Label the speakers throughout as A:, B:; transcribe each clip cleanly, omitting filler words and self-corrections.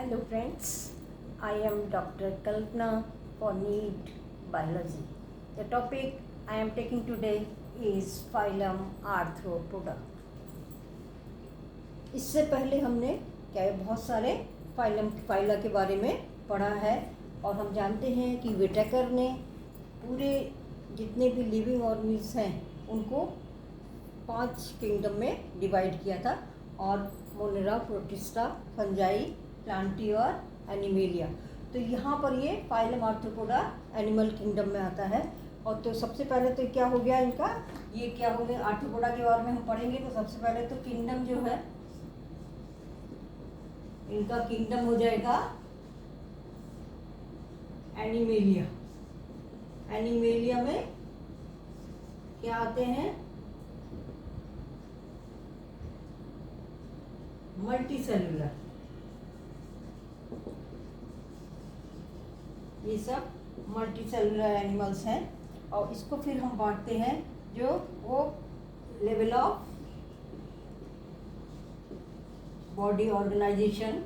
A: Hello friends, I am Dr. Kalpana for NEET Biology. The topic I am taking today is phylum Arthropoda. इससे पहले हमने बहुत सारे phyla के बारे में पढ़ा है और हम जानते हैं कि विटेकर ने पूरे जितने भी लिविंग ऑर्गेनिज्म हैं उनको 5 किंगडम में डिवाइड किया था और मोनेरा, प्रोटिस्टा, फंजाई, प्लांटी और एनिमेलिया। तो यहाँ पर ये फाइलम आर्थ्रोपोडा एनिमल किंगडम में आता है। और तो सबसे पहले तो क्या हो गया इनका, ये क्या हो गया आर्थ्रोपोडा के बारे में हम पढ़ेंगे। तो सबसे पहले तो किंगडम जो है इनका किंगडम हो जाएगा एनिमेलिया। एनिमेलिया में क्या आते हैं, मल्टी सेलुलर, ये सब मल्टी सेलुलर एनिमल्स हैं। और इसको फिर हम बांटते हैं जो वो level of body organisation,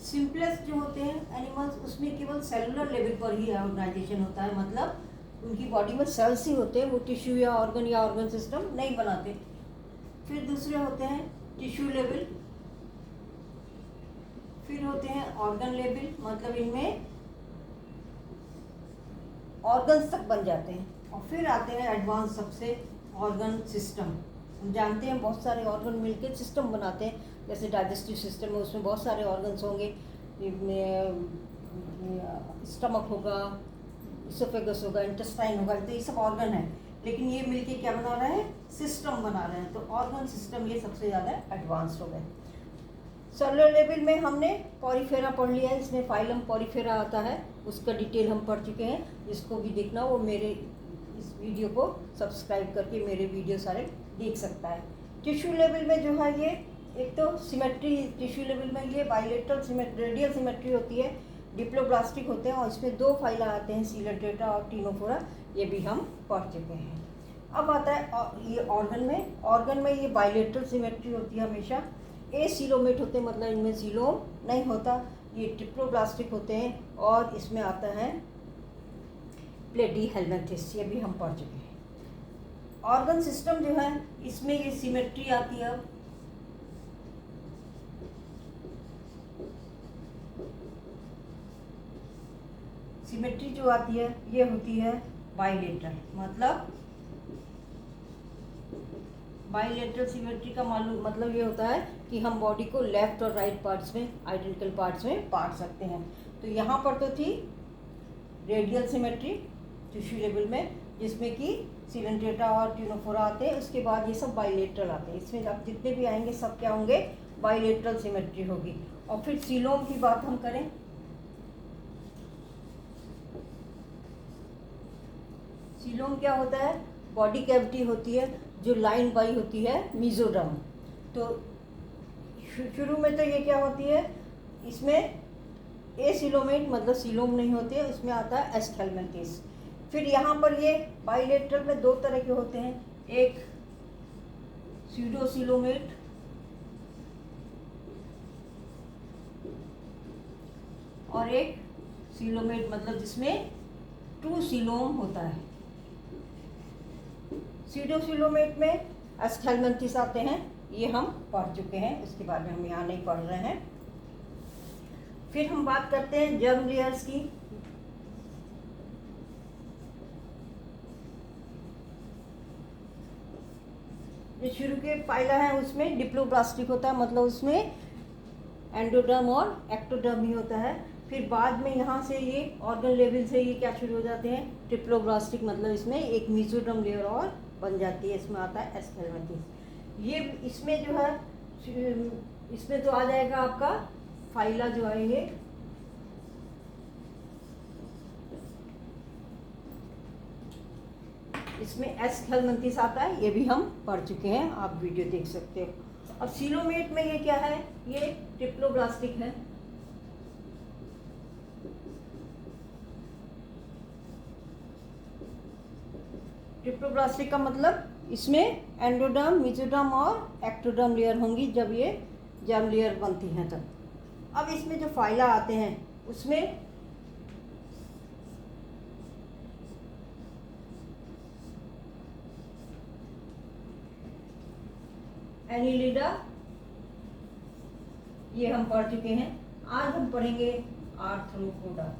A: simplest जो होते हैं एनिमल्स उसमें केवल सेलुलर लेवल पर ही ऑर्गेनाइजेशन होता है, मतलब उनकी बॉडी में सेल्स ही होते हैं, वो टिश्यू या ऑर्गन सिस्टम नहीं बनाते। फिर दूसरे होते हैं टिश्यू लेवल, फिर होते हैं ऑर्गन लेवल, मतलब इनमें ऑर्गन्स तक बन जाते हैं। और फिर आते हैं एडवांस सबसे ऑर्गन सिस्टम। हम जानते हैं बहुत सारे ऑर्गन मिलकर सिस्टम बनाते हैं, जैसे डाइजेस्टिव सिस्टम है उसमें बहुत सारे ऑर्गन्स होंगे, स्टमक होगा, इसोफेगस होगा, इंटेस्टाइन होगा, तो ये सब ऑर्गन है। लेकिन ये मिलके क्या बना रहे हैं, सिस्टम बना रहे हैं। तो ऑर्गन सिस्टम ये सबसे ज़्यादा एडवांस हो गए। सेलुलर लेवल में हमने पॉरीफेरा पढ़ लिया है, इसमें फाइलम पॉरीफेरा आता है, उसका डिटेल हम पढ़ चुके हैं। जिसको भी देखना वो मेरे इस वीडियो को सब्सक्राइब करके मेरे वीडियो सारे देख सकता है। टिश्यू लेवल में जो है ये एक तो सिमेट्री, टिश्यू लेवल में ये बाइलेटरल सिमेट्री, रेडियल सिमेट्री होती है, डिप्लोब्लास्टिक होते हैं और इसमें 2 फाइला आते हैं, सीलेंट्रेटा और टिनोफोरा, ये भी हम पढ़ चुके हैं। अब आता है ये ऑर्गन में ये बाइलेटरल सिमेट्री होती है हमेशा। एसीलोमेट होते हैं, मतलब इनमें सीलोम नहीं होता, ये डिप्लोब्लास्टिक होते हैं। और इसमें आता है प्लेटीहेल्मिन्थेस, ये भी हम पढ़ चुके हैं। ऑर्गन सिस्टम जो है इसमें ये सिमेट्री आती है। सिमेट्री जो आती है ये होती है बाइलेटरल, बाइलेटरल सिमेट्री का मतलब ये होता है कि हम बॉडी को लेफ्ट और राइट पार्ट्स में, आइडेंटिकल पार्ट्स में बांट सकते हैं। तो यहाँ पर तो थी रेडियल सिमेट्री टिश्यू लेवल में, जिसमें कि सीलेंट्रेटा और टिनोफोरा आते हैं। उसके बाद ये सब बाइलेटरल आते हैं, इसमें अब जितने भी आएंगे सब क्या होंगे, बाइलेटरल सिमेट्री होगी। और फिर सीलोम की बात हम करें, सीलोम क्या होता है, बॉडी कैविटी होती है जो लाइन बाई होती है मीजोडर्म। तो शुरू में तो ये क्या होती है, इसमें एसिलोमेट मतलब सीलोम नहीं होते हैं, इसमें आता है एस्केल्मेंथिस। फिर यहाँ पर ये बाइलेटरल में 2 तरह के होते हैं, एक स्यूडोसिलोमेट और एक सीलोमेट, मतलब जिसमें 2 सीलोम होता है। स्यूडोसिलोमेट में एस्केल्मेंथिस आते हैं, ये हम पढ़ चुके हैं, इसके बारे में हम यहाँ नहीं पढ़ रहे हैं। फिर हम बात करते हैं जर्म लेयर्स की। जो शुरू के फाइला है उसमें डिप्लोब्लास्टिक होता है, मतलब उसमें एंडोडर्म और एक्टोडर्म ही होता है। फिर बाद में यहाँ से ये ऑर्गन लेवल से ये क्या शुरू हो जाते हैं, ट्रिप्लोब्लास्टिक, मतलब इसमें एक मीजोडर्म लेयर और बन जाती है, इसमें आता है एस्केल्मेंथिस। ये इसमें जो है, इसमें तो आ जाएगा आपका फाइला जो आएंगे, इसमें एस्केल्मेंथिस आता है, ये भी हम पढ़ चुके हैं, आप वीडियो देख सकते हो। अब सीलोमेट में ये क्या है, ये ट्रिप्लोब्लास्टिक है। ट्रिप्लोब्लास्टिक का मतलब इसमें एंडोडर्म, मेसोडर्म और एक्टोडर्म लेयर होंगी जब ये जर्म लेयर बनती हैं तब। अब इसमें जो फाइला आते हैं उसमें एनिलिडा ये हम पढ़ चुके हैं। आज हम पढ़ेंगे आर्थ्रोपोडा।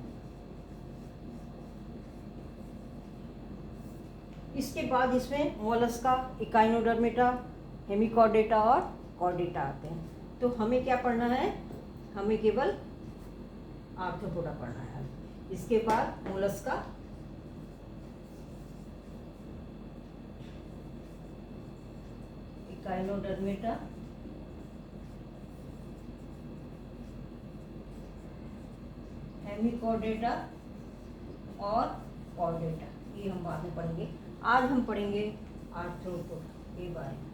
A: इसके बाद इसमें मोलस्का, इकाइनोडर्मेटा, हेमिकॉर्डेटा और कॉर्डेटा आते हैं। तो हमें क्या पढ़ना है, हमें केवल आर्थ्रोपोडा पढ़ना है। इसके बाद मोलस्का, इकाइनोडर्मेटा, हेमिकॉर्डेटा और कॉर्डेटा, ये हम बाद में पढ़ेंगे। आज हम पढ़ेंगे आर्थ्रोपोडा के बारे में।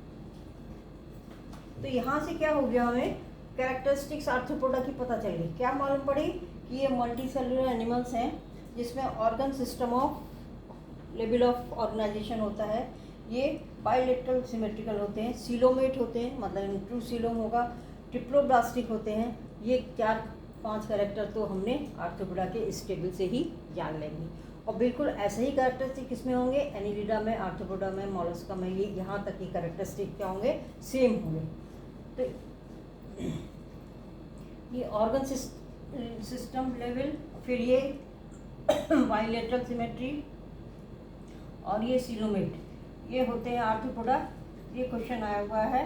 A: तो यहाँ से क्या हो गया, हमें कैरेक्टरिस्टिक्स आर्थ्रोपोडा की पता चल गई। क्या मालूम पड़ी कि ये मल्टी सेलुलर एनिमल्स हैं जिसमें organ system of level of organisation होता है। ये बाइलेटरल सिमेट्रिकल होते हैं, सीलोमेट होते हैं, मतलब ट्रू सीलोम होगा, ट्रिप्लोब्लास्टिक होते हैं। ये 4-5 कैरेक्टर तो हमने आर्थ्रोपोडा के इस टेबल से ही जान लेंगे। और बिल्कुल ऐसे ही कैरेक्टरिस्टिक किसमें होंगे, एनिलिडा में, आर्थ्रोपोडा में, मोलस्का में, ये यहाँ तक की कैरेक्टरिस्टिक क्या होंगे, सेम होंगे। तो ये ऑर्गन सिस्टम लेवल, फिर ये बाइलेटरल सिमेट्री और ये सीलोमेट, ये होते हैं आर्थ्रोपोडा। ये क्वेश्चन आया हुआ है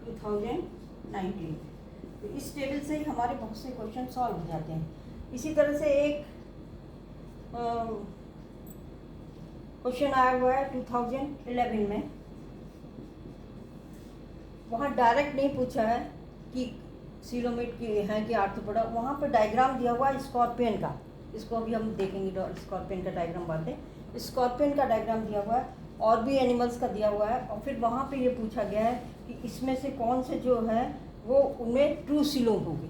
A: 2019। तो इस टेबल से ही हमारे बहुत से क्वेश्चन सॉल्व हो जाते हैं। इसी तरह से एक क्वेश्चन आया हुआ है 2011 में। वहाँ डायरेक्ट नहीं पूछा है कि सीलोमेट की है कि आर्थ्रोपोडा, वहाँ पर डायग्राम दिया हुआ है स्कॉर्पियन का। इसको अभी हम देखेंगे, स्कॉर्पियन का डायग्राम बात है। स्कॉर्पियन का डायग्राम दिया हुआ है और भी एनिमल्स का दिया हुआ है। और फिर वहाँ पे ये पूछा गया है कि इसमें से कौन से जो है वो उनमें ट्रू सीलोम होगी।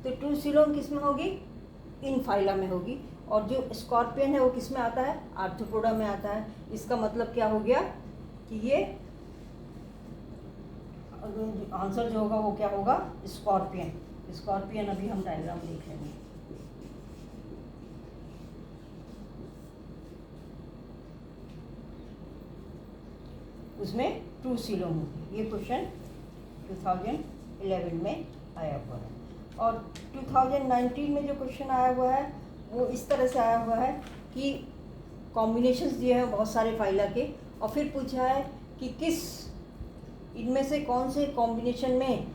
A: तो ट्रू सीलोम किस में होगी, इन फाइला में होगी। और जो स्कॉर्पियन है वो किस में आता है, आर्थ्रोपोडा में आता है। इसका मतलब क्या हो गया कि ये आंसर जो होगा वो क्या होगा, स्कॉर्पियन। स्कॉर्पियन अभी हम डायग्राम देख लेंगे। उसमें ट्रू सीलोम होगी। ये क्वेश्चन 2011 में आया हुआ है। और 2019 में जो क्वेश्चन आया हुआ है वो इस तरह से आया हुआ है कि कॉम्बिनेशंस दिए हैं बहुत सारे फाइला के, और फिर पूछा है कि किस इनमें से कौन से कॉम्बिनेशन में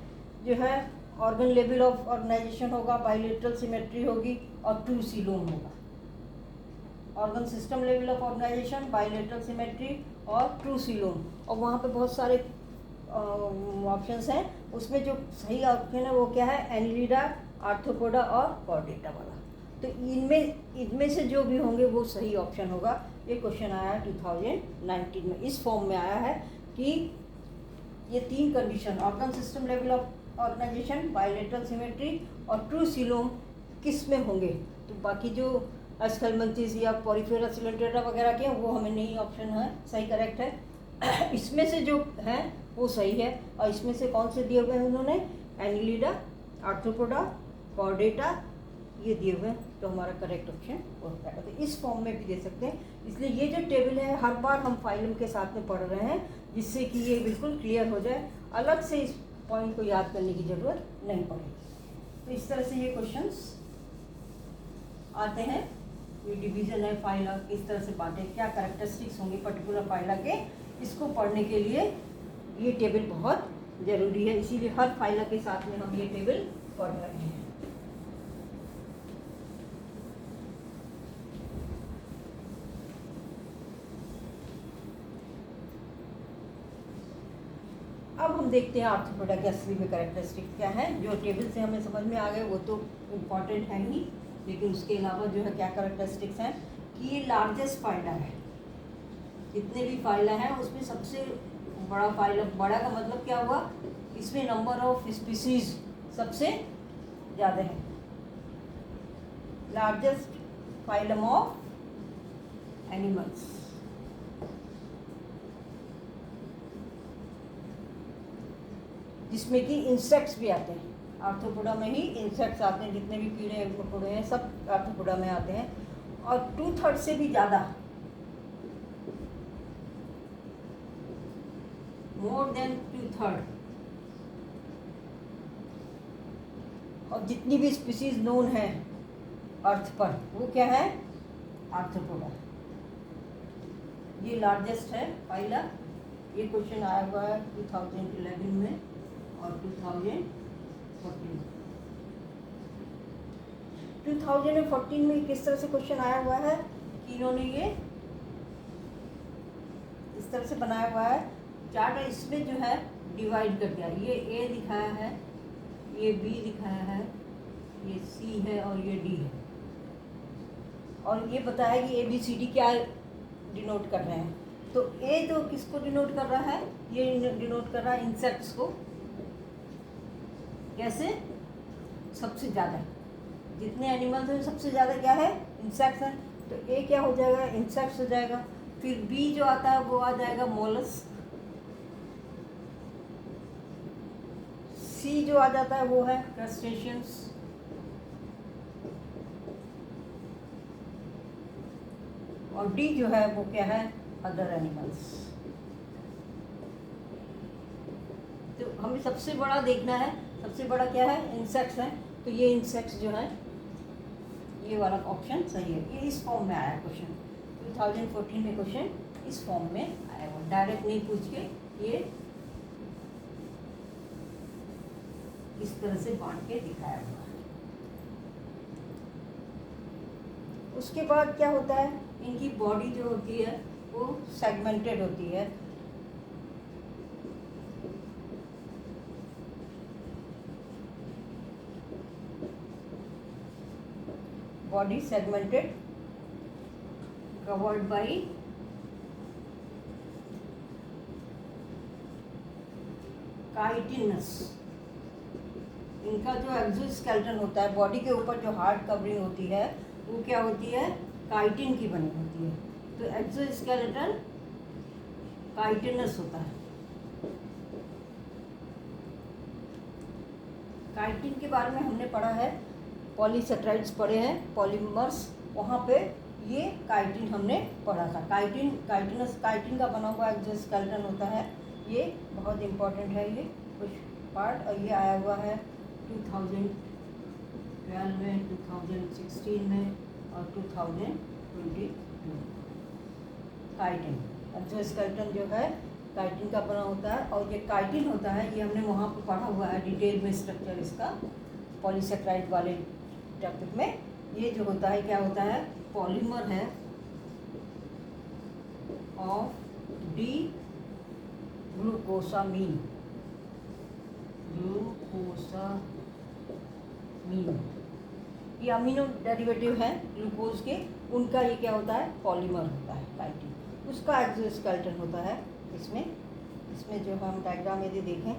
A: जो है ऑर्गन लेवल ऑफ ऑर्गेनाइजेशन होगा, बाइलेटरल सिमेट्री होगी और ट्रू सीलोम होगा। Organ system level of organisation, bilateral symmetry और ट्रू सीलोम। और वहाँ पे बहुत सारे ऑप्शंस हैं। उसमें जो सही ऑप्शन है वो क्या है, एनिलिडा, आर्थ्रोपोडा और कॉर्डेटा वाला। तो इनमें से जो भी होंगे वो सही ऑप्शन होगा। ये क्वेश्चन आया है 2019 में, इस फॉर्म में आया है कि ये 3 condition, organ system level of organisation, bilateral symmetry और ट्रू सीलोम किस में होंगे। तो बाकी जो एस्कलमेंथिस या पॉरीफेरा सिलेंड्रेटा वगैरह के वो हमें नहीं ऑप्शन है सही करेक्ट है। इसमें से जो है वो सही है। और इसमें से कौन से दिए हुए हैं उन्होंने, एनिलिडा, आर्थ्रोपोडा, कॉर्डेटा, ये दिए हुए हैं। तो हमारा करेक्ट ऑप्शन होता है। तो इस फॉर्म में भी दे सकते हैं। इसलिए ये जो टेबल है हर बार हम फाइलम के साथ में पढ़ रहे हैं, जिससे कि ये बिल्कुल क्लियर हो जाए, अलग से इस पॉइंट को याद करने की ज़रूरत नहीं पड़ेगी। तो इस तरह से ये क्वेश्चंस आते हैं। ये डिवीज़न है फाइला, किस तरह से बांटे, क्या कैरेक्टरिस्टिक्स होंगे पर्टिकुलर फाइला के, इसको पढ़ने के लिए ये टेबल बहुत ज़रूरी है। इसीलिए हर फाइला के साथ में हम ये टेबल पढ़ रहे हैं। अब हम देखते हैं आर्थ्रोपोडा के असली में कैरेक्टरिस्टिक क्या है। जो टेबल से हमें समझ में आ गए वो तो इम्पॉर्टेंट है ही, लेकिन उसके अलावा जो है क्या कैरेक्टरिस्टिक्स हैं कि ये लार्जेस्ट फाइला है। जितने भी फाइला हैं उसमें सबसे बड़ा फाइला, बड़ा का मतलब क्या हुआ, इसमें नंबर ऑफ स्पीसीज सबसे ज़्यादा है। Largest phylum of animals. जिसमें कि इंसेक्ट्स भी आते हैं। आर्थ्रोपोडा में ही इंसेक्ट्स आते हैं, जितने भी कीड़े मकोड़े हैं सब आर्थ्रोपोडा में आते हैं। और 2/3 से भी ज़्यादा, मोर देन 2/3, और जितनी भी स्पीसीज नोन है अर्थ पर वो क्या है, आर्थ्रोपोडा। ये लार्जेस्ट है फाइला। ये क्वेश्चन आया हुआ है 2011 में और 2014। 2014 में किस तरह से क्वेश्चन आया हुआ है कि इन्होंने ये इस तरह से बनाया हुआ है चार्ट। इसमें जो है डिवाइड कर दिया, ये ए दिखाया है, ये बी दिखाया है, ये सी है और ये डी है। और ये बताया कि ए बी सी डी क्या डिनोट कर रहे हैं। तो ए तो किसको डिनोट कर रहा है, ये डिनोट कर रहा है इंसेक्ट्स को। कैसे, सबसे ज़्यादा जितने एनिमल्स हैं सबसे ज़्यादा क्या है, इंसेक्ट्स हैं। तो ए क्या हो जाएगा, इंसेक्ट्स हो जाएगा। फिर बी जो आता है वो आ जाएगा मोलस्क। सी जो आ जाता है वो है क्रस्टेशियंस। और डी जो है वो क्या है, अदर एनिमल्स। तो हमें सबसे बड़ा देखना है, सबसे बड़ा क्या है, इंसेक्ट्स है। तो ये इंसेक्ट्स जो है, ये वाला ऑप्शन सही है। ये इस फॉर्म में आया क्वेश्चन 2014 में, क्वेश्चन इस फॉर्म में आया हुआ, डायरेक्ट नहीं पूछ के ये इस तरह से बांट के दिखाया हुआ है। उसके बाद क्या होता है, इनकी बॉडी जो होती है वो सेगमेंटेड होती है। Body segmented, covered by chitinous. इनका जो एक्सोस्केलेटन होता है, बॉडी के ऊपर जो हार्ड कवरिंग होती है वो क्या होती है, काइटिन की बनी होती है। तो एक्सोस्केलेटन काइटिनस होता है। काइटिन के बारे में हमने पढ़ा है, पॉलीसेकेराइड्स पढ़े हैं, पॉलीमर्स, वहाँ पे ये काइटिन हमने पढ़ा था। काइटिन का बना हुआ एक्सोस्केलेटन होता है। ये बहुत इम्पोर्टेंट है ये कुछ पार्ट। और ये आया हुआ है 2012 में, 2016 में और 2022। काइटिन एक्सोस्केलेटन जो है काइटिन का बना होता है। और ये काइटिन होता है, ये हमने वहाँ पर पढ़ा हुआ है डिटेल में स्ट्रक्चर इसका, पॉलीसेकेराइड वाले टॉपिक में। ये जो होता है क्या होता है, पॉलीमर है ऑफ डी ग्लूकोसामीन। ये अमीनो डेरिवेटिव है ग्लूकोज के, उनका ये क्या होता है, पॉलीमर होता है काइटिन। उसका एक्सोस्केलेटन होता है इसमें जो हम डायग्राम यदि देखें,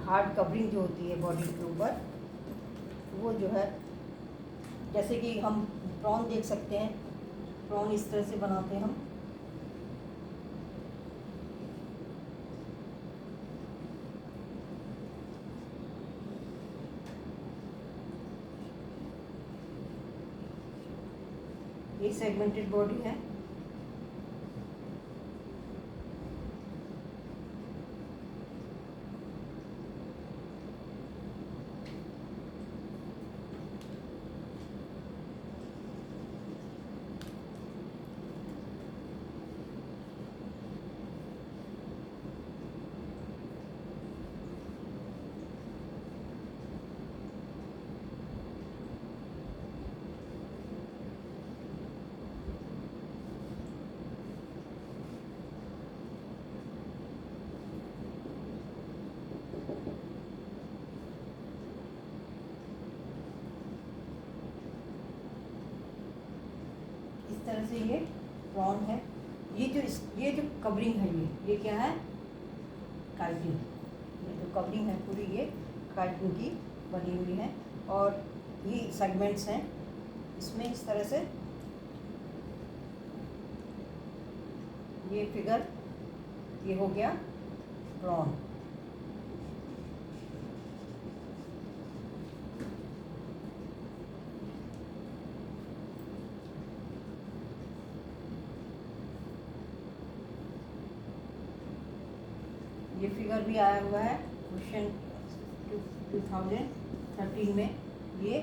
A: हार्ड कवरिंग जो होती है बॉडी के ऊपर, वो जो है जैसे कि हम प्रॉन देख सकते हैं, प्रॉन इस तरह से बनाते हैं हम। ये सेगमेंटेड बॉडी है। इस तरह से ये प्रॉन है। ये जो कवरिंग है, ये क्या है, काइटिन। ये जो कवरिंग है पूरी ये काइटिन की बनी हुई है। और ये सेगमेंट्स हैं इसमें इस तरह से। ये फिगर ये हो गया प्रॉन। ये फिगर भी आया हुआ है क्वेश्चन 2013 में, ये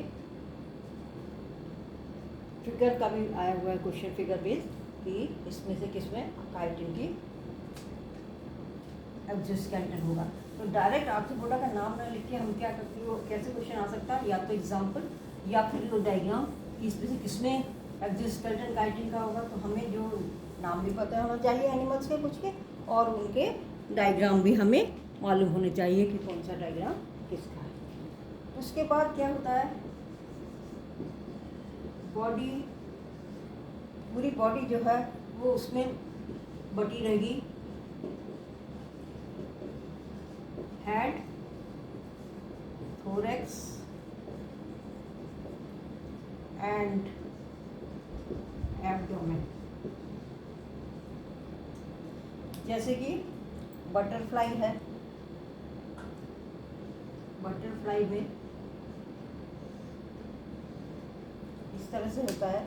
A: फिगर का भी आया हुआ है क्वेश्चन फिगर बेस कि इसमें से किसमें काइटिन की एक्सोस्केलेटन होगा। तो डायरेक्ट आर्थ्रोपोडा का नाम ना लिख के हम क्या करते हैं, कैसे क्वेश्चन आ सकता है, या तो एग्जाम्पल या फिर वो डायग्राम कि इसमें से किसमें एक्सोस्केलेटन काइटिन का होगा। तो हमें जो नाम भी पता होना चाहिए एनिमल्स के कुछ के, और उनके डायग्राम भी हमें मालूम होने चाहिए कि कौन सा डायग्राम किसका है। उसके बाद क्या होता है, बॉडी, पूरी बॉडी जो है वो उसमें बटी रहेगी। Head, thorax and abdomen. जैसे कि बटरफ्लाई है, बटरफ्लाई में इस तरह से होता है।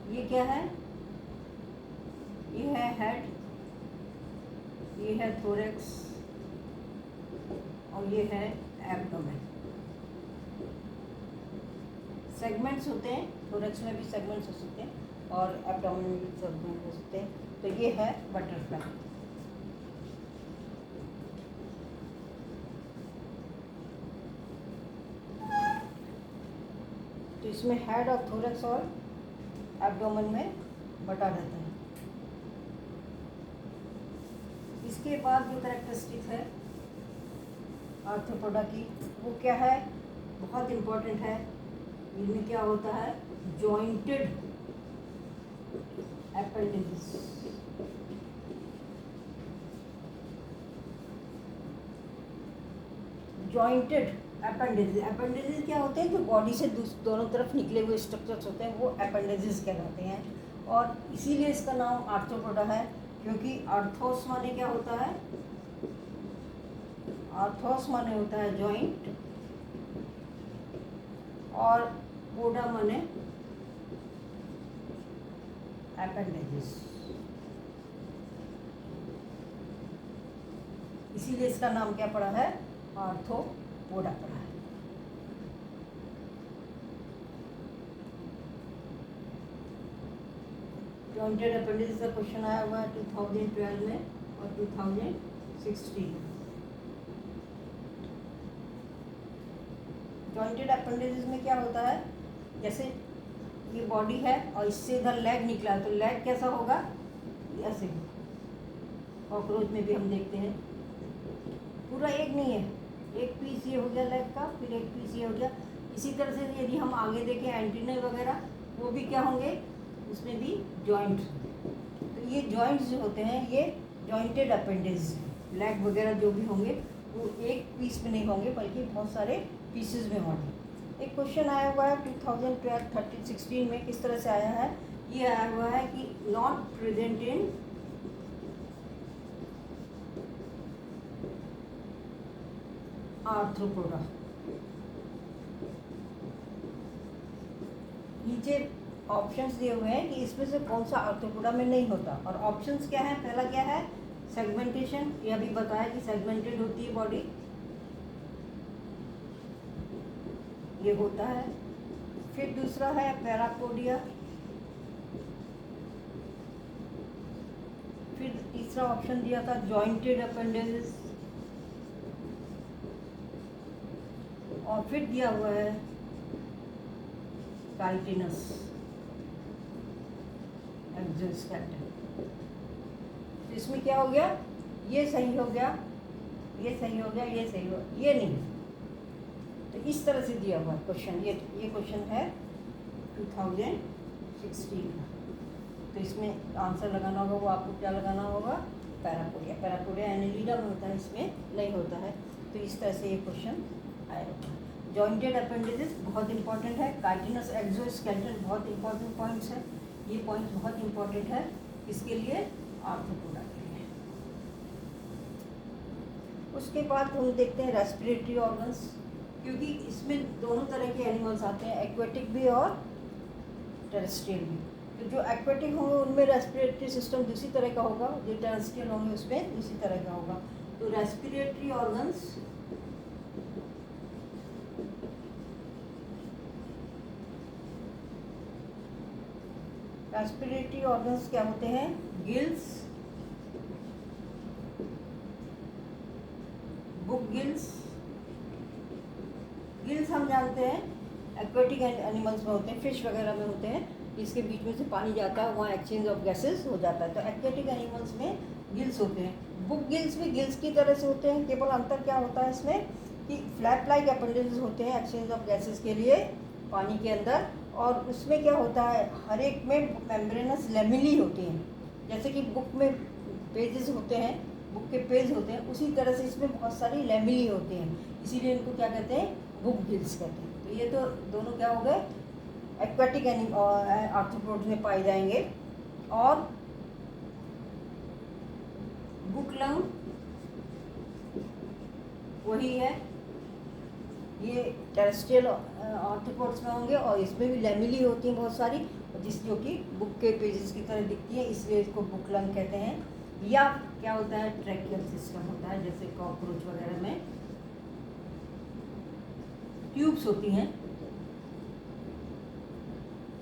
A: ये क्या है, ये है हेड, ये है थोरैक्स और ये है एब्डोमेन। सेगमेंट्स होते हैं, थोरैक्स में भी सेगमेंट्स हो सकते हैं और एब्डोमेन में भी सेगमेंट हो सकते हैं। तो ये है बटरफ्लाई। तो इसमें हेड और थोरैक्स और एब्डोमेन में बटा रहता है। इसके बाद जो कैरेक्टरिस्टिक है आर्थ्रोपोडा की, वो क्या है, बहुत इम्पोर्टेंट है। इनमें क्या होता है, जॉइंटेड एपेंडिसेस। जॉइंटेड एपेंडिसेस, एपेंडिसेस क्या होते हैं, जो बॉडी से दोनों तरफ निकले हुए स्ट्रक्चर्स होते हैं, वो एपेंडिसेस कहलाते हैं। और इसीलिए इसका नाम आर्थ्रोपोडा है, क्योंकि आर्थोस माने क्या होता है, आर्थोस माने होता है जॉइंट, और पोडा माने एपेंडिसेस। इसीलिए इसका नाम क्या पड़ा है, आर्थ्रोपोडा पड़ा है। जॉइंटेड एपेंडिसेस का क्वेश्चन आया हुआ है 2012 में और 2016 में। जॉइंटेड एपेंडिसेस में क्या होता है, जैसे ये बॉडी है और इससे इधर लेग निकला है, तो लेग कैसा होगा, ऐसे। कॉकरोच में भी हम देखते हैं पूरा एक नहीं है, एक पीस ये हो गया लेग का, फिर एक पीस ये हो गया। इसी तरह से यदि हम आगे देखें एंटीने वगैरह, वो भी क्या होंगे, उसमें भी जॉइंट्स। तो ये जॉइंट्स जो होते हैं ये जॉइंटेड अपेंडिस, लेग वगैरह जो भी होंगे वो एक पीस में नहीं होंगे बल्कि बहुत सारे पीसेस में होंगे। एक क्वेश्चन आया हुआ है 2016 में, किस तरह से आया है, ये आया हुआ है कि नॉट प्रेजेंट इन आर्थ्रोपोडा। नीचे ऑप्शंस दिए हुए हैं कि इसमें से कौन सा आर्थ्रोपोडा में नहीं होता, और ऑप्शंस क्या है, पहला क्या है, सेगमेंटेशन, ये अभी बताया कि सेगमेंटेड होती है बॉडी, ये होता है। फिर दूसरा है पैरापोडिया, फिर तीसरा ऑप्शन दिया था जॉइंटेड अपेंडिसेस, और फिर दिया हुआ है काइटिनस एक्सोस्केलेटन। तो इसमें क्या हो गया, ये सही हो गया, ये सही हो गया, ये सही हो गया, ये नहीं। तो इस तरह से दिया हुआ क्वेश्चन, ये क्वेश्चन है 2016 का। तो इसमें आंसर लगाना होगा, वो आपको क्या लगाना होगा, पैरापोडिया। पैरापोडिया एनेलिडा में होता है, इसमें नहीं होता है। तो इस तरह से ये क्वेश्चन आएगा। जॉइंटेड अपेंडिसेस बहुत इंपॉर्टेंट है। काइटिनस एक्सोस्केलेटन बहुत इंपॉर्टेंट पॉइंट्स है, ये पॉइंट बहुत इंपॉर्टेंट है इसके लिए, आर्थ्रोपोडा के लिए। उसके बाद हम देखते हैं रेस्पिरेटरी ऑर्गन्स, क्योंकि इसमें दोनों तरह के एनिमल्स आते हैं, एक्वेटिक भी और टेरेस्ट्रियल भी। तो जो एक्वेटिक होंगे उनमें रेस्पिरेटरी सिस्टम दूसरी तरह का होगा, जो टेरेस्ट्रियल होंगे उसमें दूसरी तरह का होगा। तो रेस्पिरेटरी ऑर्गन्स क्या होते हैं, गिल्स, बुक गिल्स। गिल्स हम जानते हैं एक्वेटिक एनिमल्स में होते हैं, फिश वगैरह में होते हैं, इसके बीच में से पानी जाता है, वहाँ एक्सचेंज ऑफ गैसेस हो जाता है। तो एक्वेटिक एनिमल्स में गिल्स होते हैं। बुक गिल्स भी गिल्स की तरह से होते हैं, केवल अंतर क्या होता है इसमें कि फ्लैट लाइक अपेंडिसेस होते हैं एक्सचेंज ऑफ गैसेस के लिए पानी के अंदर। और उसमें क्या होता है, हर एक में मेम्ब्रेनस लेमिली होती हैं, जैसे कि बुक में पेजेस होते हैं, बुक के पेज होते हैं, उसी तरह से इसमें बहुत सारी लेमिली होती हैं, इसीलिए इनको क्या कहते हैं, बुक गिल्स कहते हैं। तो ये तो दोनों क्या हो गए, एक्वेटिक आर्थ्रोपोड्स में पाए जाएंगे। और बुक लंग वही है, ये टेरेस्ट्रियल आर्थ्रोपोड्स में होंगे और इसमें भी लेमिली होती हैं बहुत सारी, जो कि बुक के पेजेस की तरह दिखती है, इसलिए इसको बुक लंग कहते हैं। या क्या होता है, ट्रैकियल सिस्टम होता है, जैसे कॉकरोच वगैरह में ट्यूब्स होती हैं,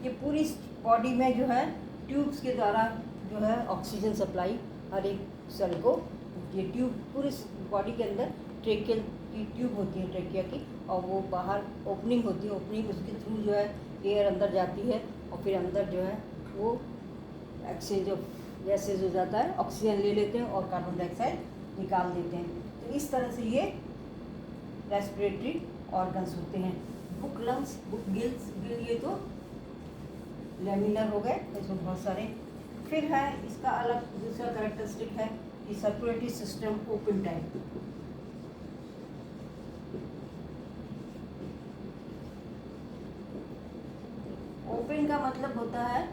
A: ये पूरी बॉडी में जो है ट्यूब्स के द्वारा जो है ऑक्सीजन सप्लाई हर एक सेल को, ये ट्यूब पूरी बॉडी के अंदर ट्रेकियल की ट्यूब होती है, ट्रेकिया की, और वो बाहर ओपनिंग होती है, ओपनिंग उसके थ्रू जो है एयर अंदर जाती है और फिर अंदर जो है वो एक्सचेंज ऑफ गैसेज हो जाता है, ऑक्सीजन ले लेते हैं और कार्बन डाइऑक्साइड निकाल देते हैं। तो इस तरह से ये रेस्पिरेटरी ऑर्गन्स होते हैं। Book lungs, book gills, Gill ये तो लेमिनर हो गए, इसमें बहुत सारे। फिर है इसका अलग दूसरा कैरेक्टरिस्टिक है कि circulatory system open type. Open का मतलब होता है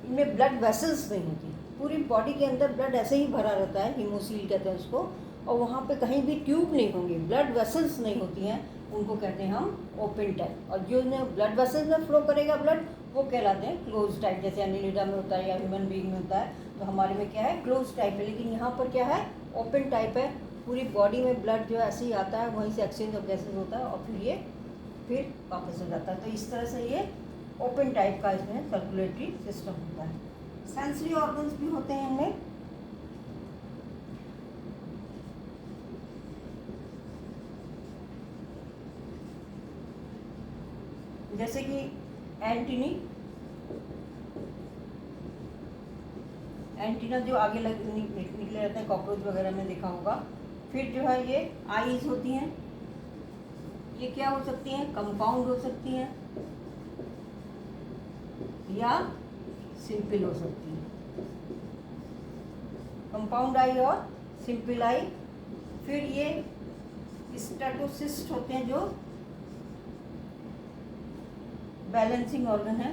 A: इनमें ब्लड वेसल्स नहीं होती, पूरी बॉडी के अंदर ब्लड ऐसे ही भरा रहता है, हीमोसील कहते हैं उसको, और वहाँ पे कहीं भी ट्यूब नहीं होंगी, ब्लड वेसल्स नहीं होती हैं, उनको कहते हैं हम ओपन टाइप। और जो ब्लड वेसल्स में फ्लो करेगा ब्लड, वो कहलाते हैं क्लोज टाइप, जैसे एनिलिडा में होता है या ह्यूमन बीइंग में होता है। तो हमारे में क्या है, क्लोज टाइप है, लेकिन यहाँ पर क्या है, ओपन टाइप है। पूरी बॉडी में ब्लड जो है ऐसे ही आता है, वहीं से एक्सचेंज ऑफ गैसेज होता है और फिर वापस हो जाता है। तो इस तरह से ये ओपन टाइप का इसमें सर्कुलेटरी सिस्टम होता है। सेंसरी ऑर्गन्स भी होते हैं इनमें, जैसे कि एंटीना जो आगे निकले रहते हैं, कॉकरोच वगैरह में देखा होगा। फिर जो है ये आईज होती हैं, ये क्या हो सकती हैं, कंपाउंड हो सकती हैं या सिंपल हो सकती हैं, कंपाउंड आई और सिंपल आई। फिर ये स्टेटोसिस्ट होते हैं जो बैलेंसिंग ऑर्गन है।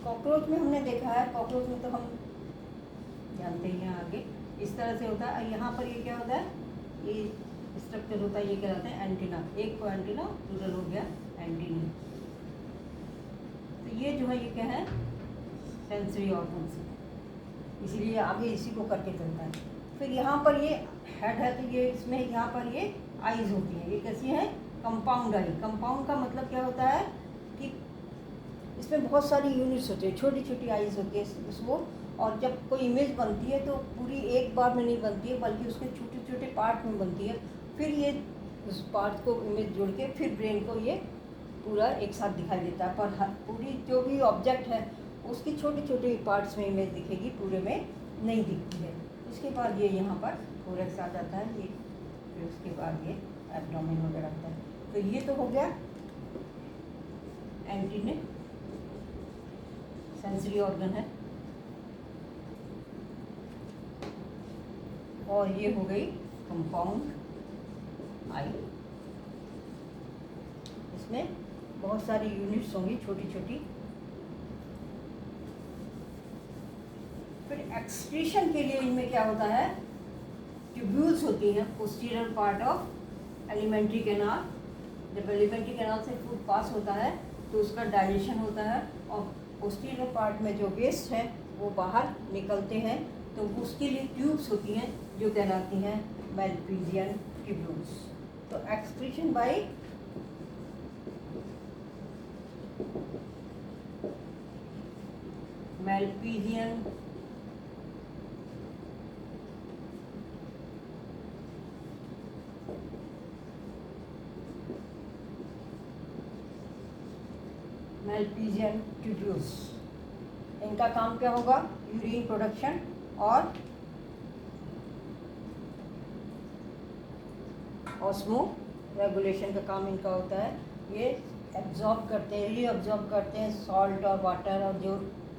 A: कॉकरोच में हमने देखा है, कॉकरोच में तो हम जानते ही हैं आगे, इस तरह से होता है। यहाँ पर ये क्या होता है, ये स्ट्रक्चर होता है, ये कहलाते हैं एंटीना। एक को एंटीना, प्लूरल हो गया एंटीना। तो ये जो है ये क्या है, सेंसरी ऑर्गन्स, इसीलिए आगे इसी को करके चलता है। फिर यहाँ पर ये हेड है, तो ये इसमें यहाँ पर ये आईज होती हैं, ये कैसी है, कंपाउंड आई। कंपाउंड का मतलब क्या होता है कि इसमें बहुत सारी यूनिट्स होती है, छोटी छोटी आईज होती है उसको, और जब कोई इमेज बनती है तो पूरी एक बार में नहीं बनती है, बल्कि उसके छोटे छोटे पार्ट में बनती है। फिर ये उस पार्ट को इमेज जोड़ के फिर ब्रेन को ये पूरा एक साथ दिखाई देता है। पर पूरी जो भी ऑब्जेक्ट है उसकी छोटे छोटे पार्ट्स में इमेज दिखेगी, पूरे में नहीं दिखती है। उसके बाद ये यहाँ पर थोरेक्स आ जाता है, ये फिर उसके बाद ये एब्डोमेन वगैरह आता है। तो ये तो हो गया एंटीने सेंसरी ऑर्गन है, और ये हो गई कंपाउंड आई। इसमें बहुत सारी यूनिट्स होंगी छोटी छोटी। फिर एक्सक्रीशन के लिए इनमें क्या होता है, ट्यूब्यूल्स होती हैं posterior part of alimentary canal. जब एलिमेंट्री कैनाल से फूड पास होता है तो उसका डाइजेशन होता है, और पोस्टीरियर पार्ट में जो वेस्ट है वो बाहर निकलते हैं, तो उसके लिए ट्यूब्स होती हैं जो कहलाती हैं मैलपीजियन ट्यूब्यूल्स। तो एक्सक्रीशन बाय मैलपीजियन मैलपीजियन ट्यूब्यूल्स, इनका काम क्या होगा, यूरिन प्रोडक्शन और ऑस्मो रेगुलेशन का काम इनका होता है। ये एब्जॉर्ब करते हैं, रीअब्जॉर्ब करते हैं सॉल्ट और वाटर और जो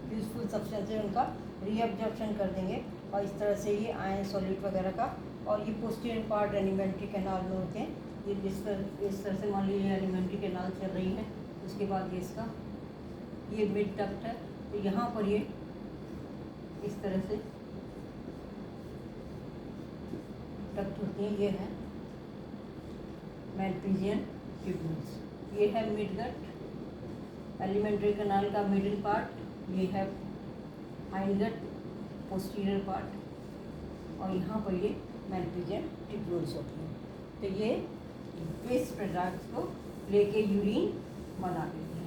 A: यूजफुल सब्सटेंस है उनका रीअब्जॉर्प्शन कर देंगे, और इस तरह से ये आयन सॉलिड वगैरह का। और ये पोस्टीरियर पार्ट एलिमेंट्री कैनाल में होते हैं। ये इस तरह से मान लीजिए एलिमेंट्री कैनाल चल रही है, उसके बाद ये इसका ये मिड डक्ट है, तो यहाँ पर ये इस तरह से डक्ट होती हैं। ये है मैलपीजियन ट्यूब्यूल्स, ये है मिड गट एलिमेंट्री कैनाल का मिडिल पार्ट, ये है हाइंड गट पोस्टीरियर पार्ट, और यहाँ पर ये मैलपीजियन ट्यूब्यूल्स होती हैं। तो ये वेस्ट प्रोडक्ट्स को लेके यूरिन बना देती है,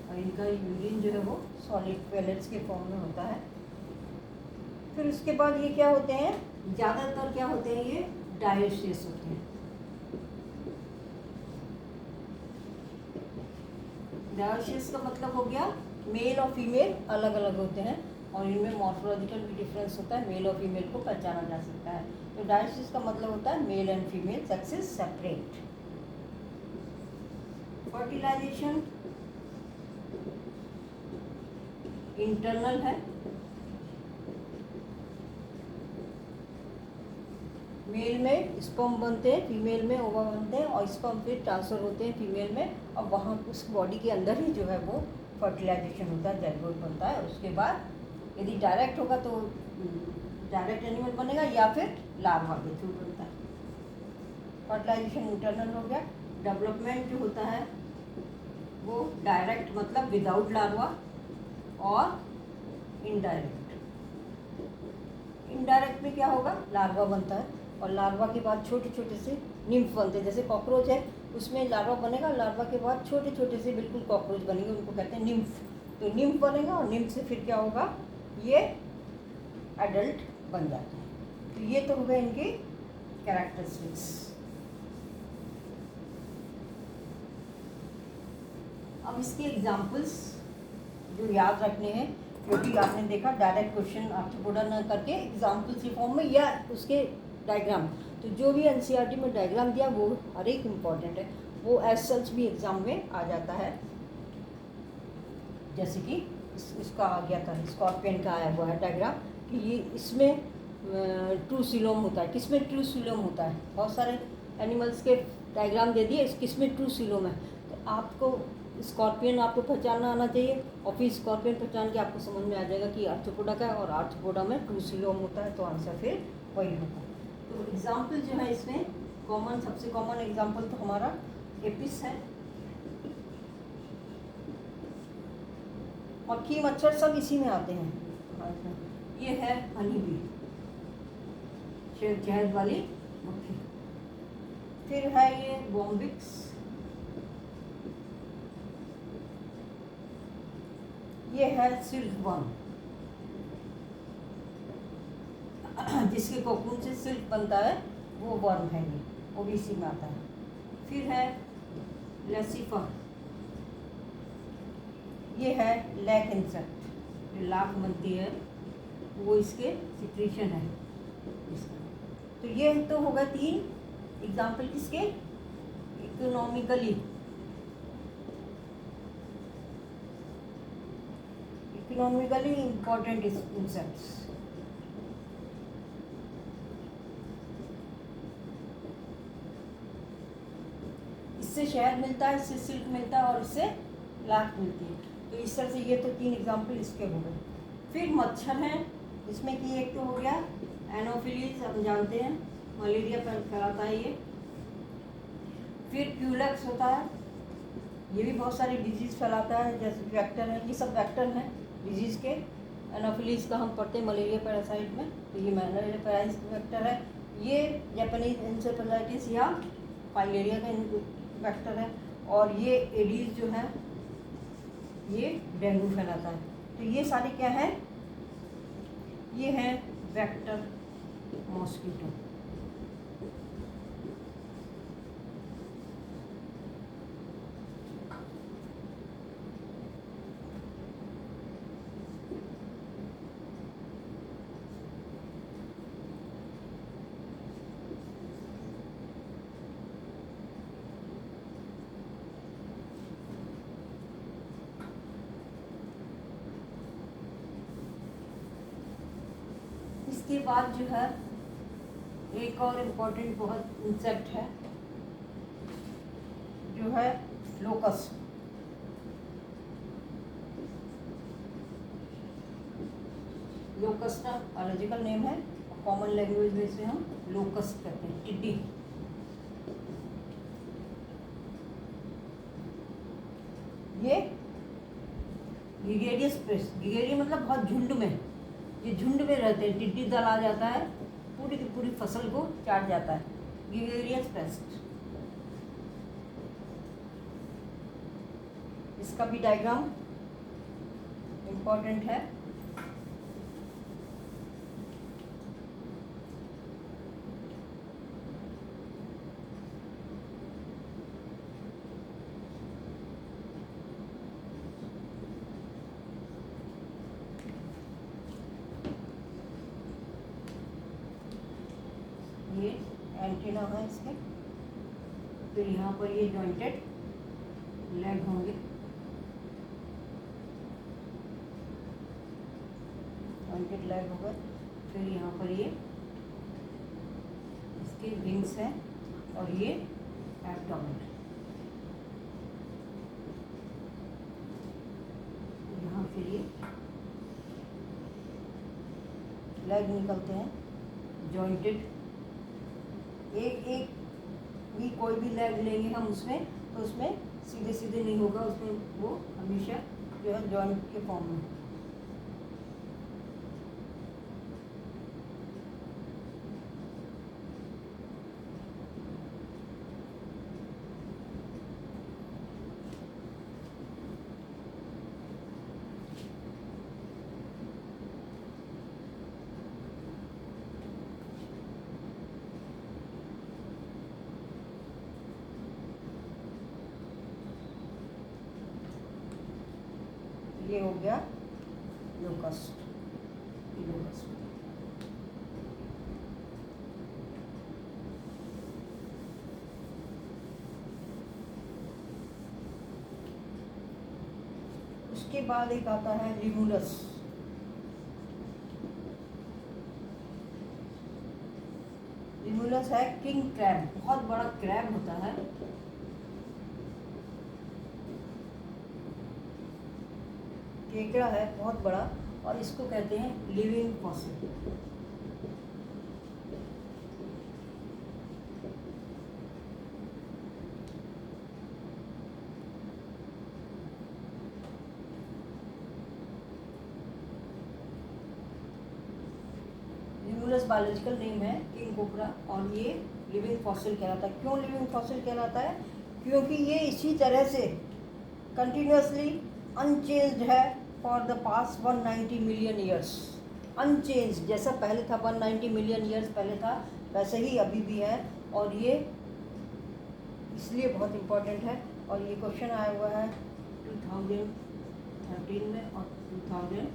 A: और इनका यूरिन जो है वो सॉलिड पेलेट्स के फॉर्म में होता है। फिर उसके बाद ये क्या होते हैं, ज़्यादातर क्या होते हैं, ये डायोसिस होते हैं। डायोसिस का मतलब हो गया मेल और फीमेल अलग अलग होते हैं, और इनमें मॉर्फोलॉजिकल भी डिफरेंस होता है, मेल और फीमेल को पहचाना जा सकता है। तो डायोसिस का मतलब होता है male and female sexes separate. Fertilisation internal है, मेल में स्पर्म बनते हैं, फीमेल में ओवा बनते हैं, और स्पर्म फिर ट्रांसफ़र होते हैं फीमेल में, और वहाँ उस बॉडी के अंदर ही जो है वो फर्टिलाइजेशन होता है, ज़ाइगोट बनता है। उसके बाद यदि डायरेक्ट होगा तो डायरेक्ट एनिमल बनेगा, या फिर लार्वा के थ्रू बनता है। फर्टिलाइजेशन इंटरनल हो गया। डेवलपमेंट जो होता है वो डायरेक्ट मतलब विदाउट लार्वा, और इनडायरेक्ट। इनडायरेक्ट में क्या होगा, लार्वा बनता है, और लार्वा के बाद छोटे छोटे से निम्फ बनते हैं। जैसे कॉकरोच है, उसमें लार्वा बनेगा, लार्वा के बाद छोटे छोटे से बिल्कुल कॉकरोच बनेंगे, उनको कहते हैं निम्फ। तो निम्फ बनेगा, और निम्फ से फिर क्या होगा, ये एडल्ट बन जाते हैं। तो ये तो हो गए इनके कैरेक्टरिस्टिक्स। अब इसके एग्जाम्पल्स जो याद रखने हैं, क्योंकि आपने देखा डायरेक्ट क्वेश्चन आर्थ्रोपोडा न करके एग्जाम्पल्स के फॉर्म में या उसके डायग्राम, तो जो भी एनसीईआरटी में डायग्राम दिया वो हर एक इम्पॉर्टेंट है, वो एज सच भी एग्जाम में आ जाता है। जैसे कि इसका आ गया था, स्कॉर्पियन का आया हुआ है डायग्राम कि ये इसमें ट्रू सीलोम होता है, किसमें ट्रू सीलोम होता है। बहुत सारे एनिमल्स के डायग्राम दे दिए, किसमें ट्रू सीलोम है, तो आपको स्कॉर्पियन आपको पहचानना आना चाहिए, और फिर स्कॉर्पियन पहचान के आपको समझ में आ जाएगा कि आर्थ्रोपोडा का है, और आर्थ्रोपोडा में ट्रू सीलोम होता है, तो आंसर फिर वही होगा। तो एग्जाम्पल जो है इसमें कॉमन, सबसे कॉमन एग्जाम्पल तो हमारा एपिस है, मक्खी मच्छर सब इसी में आते हैं। ये है हनी बी, शहद वाली मक्खी। फिर है ये बॉम्बिक्स, ये है सिल्क वर्म, जिसके कोकून से सिल्क बनता है वो वर्म है, ये वो भी इसी में आता है। फिर है लेसिफर, ये है लैक इंसेक्ट, जो लाख बनती है वो इसके सिक्रीशन है इसका। तो ये तो हो गए 3 एग्जाम्पल किसके, इकोनॉमिकली इम्पोर्टेंट इंसेक्ट्स। इससे शहद मिलता है, इससे सिल्क मिलता है और इससे लाख मिलती है। तो इस तरह से ये तो 3 एग्जाम्पल इसके हो गए। फिर मच्छर हैं, इसमें कि एक तो हो गया एनोफिलीज, हम जानते हैं मलेरिया फैलाता है ये। फिर क्यूलेक्स होता है, ये भी बहुत सारी डिजीज़ फैलाता है, जैसे वेक्टर है, ये सब वेक्टर हैं डिजीज़ के। एनोफिलीज का हम पढ़ते हैं मलेरिया पैरासाइट में, तो ये मलेरिया पैरासाइट वेक्टर है। ये जापानीज इंसेफेलाइटिस या फाइलेरिया का वेक्टर है। और ये एडीज जो है ये डेंगू फैलाता है। तो ये सारे क्या है, ये है वेक्टर मॉस्किटो। इसके बाद जो है एक और इम्पोर्टेंट बहुत इंसेक्ट है जो है लोकस्ट। लोकस्ट का अलॉजिकल नेम है, कॉमन लैंग्वेज में इसे हम लोकस्ट कहते हैं, टिड्डी। ये ग्रीगेरियस पेस्ट, ग्रीगेरिया मतलब बहुत झुंड में, ये झुंड में रहते हैं। टिड्डी दल आ जाता है, पूरी की पूरी फसल को चाट जाता है, ग्रीगेरियस पेस्ट। इसका भी डायग्राम इम्पोर्टेंट है। ये एंटीना है इसके, फिर यहाँ पर ये जॉइंटेड लेग होंगे, जॉइंटेड लेग होगा। फिर यहाँ पर ये इसके विंग्स हैं और ये एब्डोमेन। यहाँ फिर ये लेग निकलते हैं जॉइंटेड। एक एक भी कोई भी लेग लेंगे हम उसमें, तो उसमें सीधे सीधे नहीं होगा, उसमें वो हमेशा जो है जॉइंट के फॉर्म में। ये हो गया लोकस्ट। उसके बाद एक आता है लिमुलस। लिमुलस है किंग क्रैब, बहुत बड़ा क्रैब होता है। केकड़ा है बहुत बड़ा, और इसको कहते हैं living fossil. Limulus biological name है किंग कोबरा, और ये लिविंग फॉसिल कहलाता है। क्यों लिविंग फॉसिल कहलाता है? क्योंकि ये इसी तरह से कंटिन्यूसली अनचेंज्ड है for the past 190 million years. Unchange, जैसा पहले था 190 मिलियन ईयर्स पहले था, वैसे ही अभी भी है। और ये इसलिए बहुत इम्पोर्टेंट है। और ये क्वेश्चन आया हुआ है 2013 में और 2015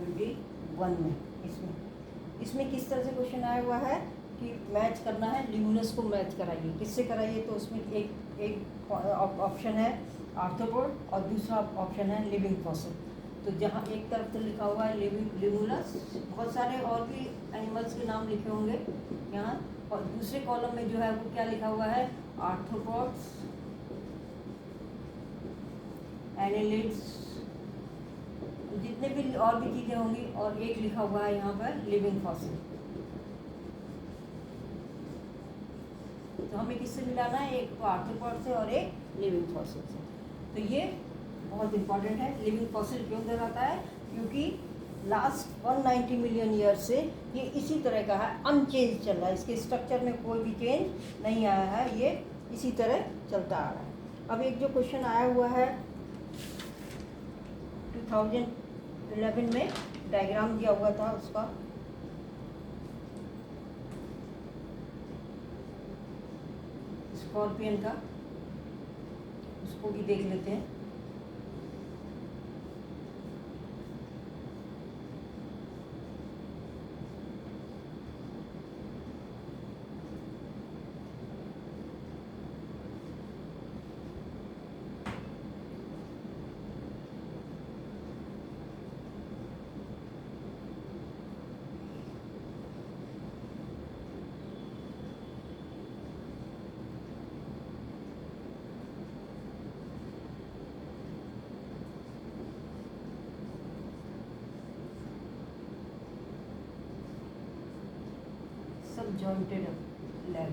A: 21 में। इसमें किस तरह से क्वेश्चन आया हुआ है कि मैच करना है, ल्यूमिनस को मैच कराइए। किससे कराइए? तो उसमें एक ऑप्शन है आर्थ्रोपोड और दूसरा ऑप्शन है लिविंग फॉसिल। तो जहाँ एक तरफ तो लिखा हुआ है ल्यूमिनस, बहुत सारे और भी एनिमल्स के नाम लिखे होंगे यहाँ, और दूसरे कॉलम में जो है वो क्या लिखा हुआ है? आर्थ्रोपोड्स, एनेलिड्स, जितने भी और भी चीज़ें होंगी, और एक लिखा हुआ है यहाँ पर लिविंग फॉसिल। तो हमें किससे मिलाना है? एक तो आर्थ्रोपॉड से और एक लिविंग फॉसिल से। तो ये बहुत इंपॉर्टेंट है। लिविंग फॉसिल क्यों कहलाता है? क्योंकि लास्ट 190 मिलियन ईयर से ये इसी तरह का है, अनचेंज चल रहा है, इसके स्ट्रक्चर में कोई भी चेंज नहीं आया है, ये इसी तरह चलता आ रहा है। अब एक जो क्वेश्चन आया हुआ है 2011 में, डायग्राम दिया हुआ था उसका, स्कॉर्पियन का, उसको भी देख लेते हैं। सब जॉइंटेड लेग,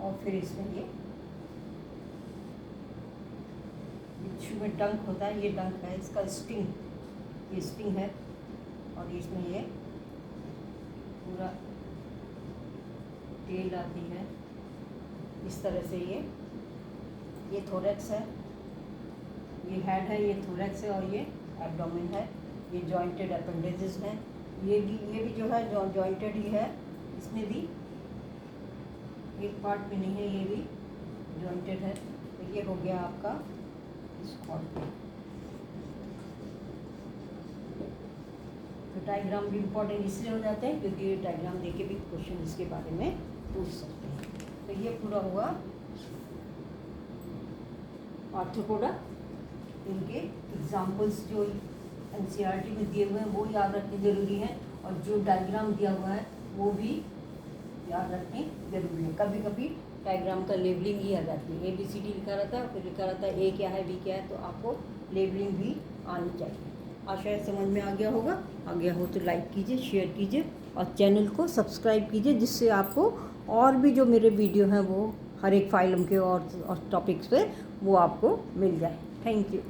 A: और फिर इसमें ये बिच्छू में डंक होता है, ये डंक है, इसका स्टिंग, ये स्टिंग है, और इसमें ये पूरा टेल आती है इस तरह से। ये थोरैक्स है, ये हेड है, ये थोरैक्स है, और ये एब्डोमेन है, ये जॉइंटेड अपेंडेजेस हैं। ये भी जो है जॉइंटेड ही है, इसमें भी एक पार्ट में नहीं है, ये भी जॉइंटेड है। तो ये हो गया आपका स्कॉर्पियन। तो डायग्राम भी इम्पोर्टेंट इसलिए हो जाते हैं क्योंकि ये डायग्राम देके भी क्वेश्चन इसके बारे में पूछ सकते हैं। तो ये पूरा हुआ आर्थ्रोपोडा। इनके एग्जाम्पल्स जो एनसीईआरटी में दिए हुए हैं वो याद रखने ज़रूरी है, और जो डायग्राम दिया हुआ है वो भी याद रखनी ज़रूरी है। कभी कभी डायग्राम का लेबलिंग ही आ जाती है, ABCD लिखा रहता है, फिर लिखा रहता है A क्या है, B क्या है, तो आपको लेबलिंग भी आनी चाहिए। आशा है समझ में आ गया होगा। आ गया हो तो लाइक कीजिए, शेयर कीजिए और चैनल को सब्सक्राइब कीजिए, जिससे आपको और भी जो मेरे वीडियो हैं वो हर एक फाइलम के और टॉपिक्स पे वो आपको मिल जाए। Thank you.